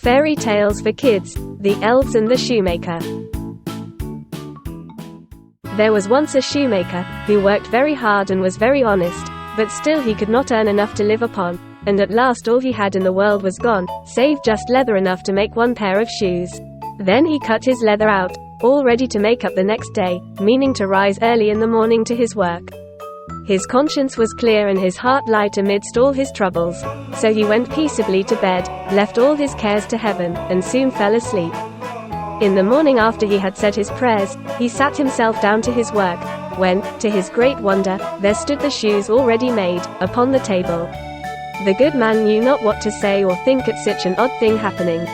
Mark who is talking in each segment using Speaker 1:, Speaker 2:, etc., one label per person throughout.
Speaker 1: Fairy Tales for Kids, The Elves and the Shoemaker. There was once a shoemaker, who worked very hard and was very honest, but still he could not earn enough to live upon, and at last all he had in the world was gone, save just leather enough to make one pair of shoes. Then he cut his leather out, all ready to make up the next day, meaning to rise early in the morning to his work. His conscience was clear and his heart light amidst all his troubles. So he went peaceably to bed, left all his cares to heaven, and soon fell asleep. In the morning after he had said his prayers, he sat himself down to his work, when, to his great wonder, there stood the shoes already made, upon the table. The good man knew not what to say or think at such an odd thing happening.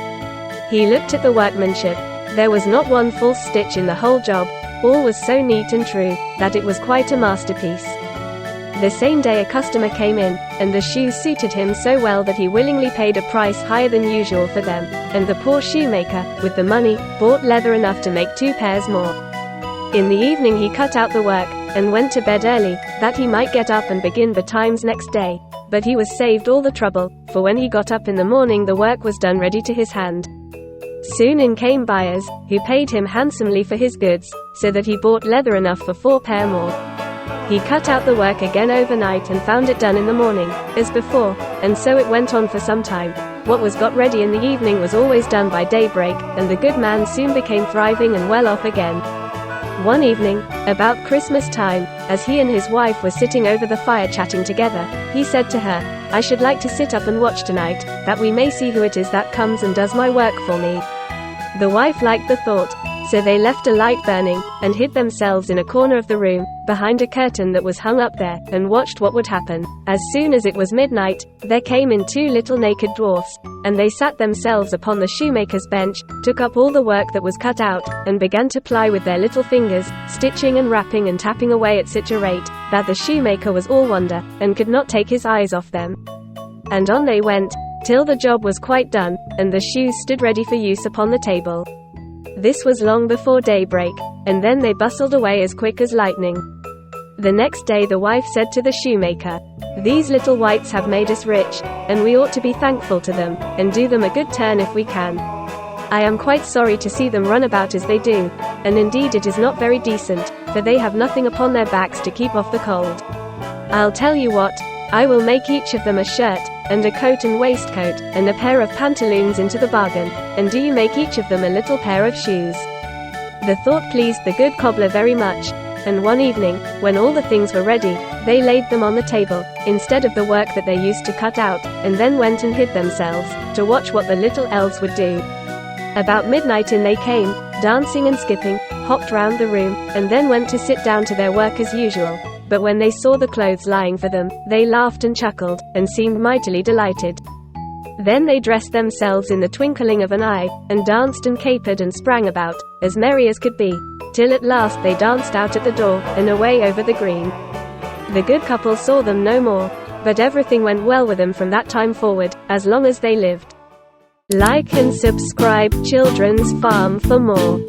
Speaker 1: He looked at the workmanship. There was not one false stitch in the whole job, all was so neat and true, that it was quite a masterpiece. The same day a customer came in, and the shoes suited him so well that he willingly paid a price higher than usual for them, and the poor shoemaker, with the money, bought leather enough to make 2 pairs more. In the evening he cut out the work, and went to bed early, that he might get up and begin betimes next day. But he was saved all the trouble, for when he got up in the morning the work was done ready to his hand. Soon in came buyers, who paid him handsomely for his goods, so that he bought leather enough for 4 pair more. He cut out the work again overnight and found it done in the morning, as before, and so it went on for some time. What was got ready in the evening was always done by daybreak, and the good man soon became thriving and well off again. One evening, about Christmas time, as he and his wife were sitting over the fire chatting together, he said to her, "I should like to sit up and watch tonight, that we may see who it is that comes and does my work for me." The wife liked the thought, so they left a light burning, and hid themselves in a corner of the room, behind a curtain that was hung up there, and watched what would happen. As soon as it was midnight, there came in 2 little naked dwarfs, and they sat themselves upon the shoemaker's bench, took up all the work that was cut out, and began to ply with their little fingers, stitching and rapping and tapping away at such a rate, that the shoemaker was all wonder, and could not take his eyes off them. And on they went, till the job was quite done, and the shoes stood ready for use upon the table. This was long before daybreak, and then they bustled away as quick as lightning. The next day the wife said to the shoemaker, "These little wights have made us rich, and we ought to be thankful to them, and do them a good turn if we can. I am quite sorry to see them run about as they do, and indeed it is not very decent, for they have nothing upon their backs to keep off the cold. I'll tell you what, I will make each of them a shirt, and a coat and waistcoat, and a pair of pantaloons into the bargain, and do you make each of them a little pair of shoes." The thought pleased the good cobbler very much, and one evening, when all the things were ready, they laid them on the table, instead of the work that they used to cut out, and then went and hid themselves, to watch what the little elves would do. About midnight in they came, dancing and skipping, hopped round the room, and then went to sit down to their work as usual. But when they saw the clothes lying for them, they laughed and chuckled, and seemed mightily delighted. Then they dressed themselves in the twinkling of an eye, and danced and capered and sprang about, as merry as could be, till at last they danced out at the door, and away over the green. The good couple saw them no more, but everything went well with them from that time forward, as long as they lived. Like and subscribe Children's Farm for more.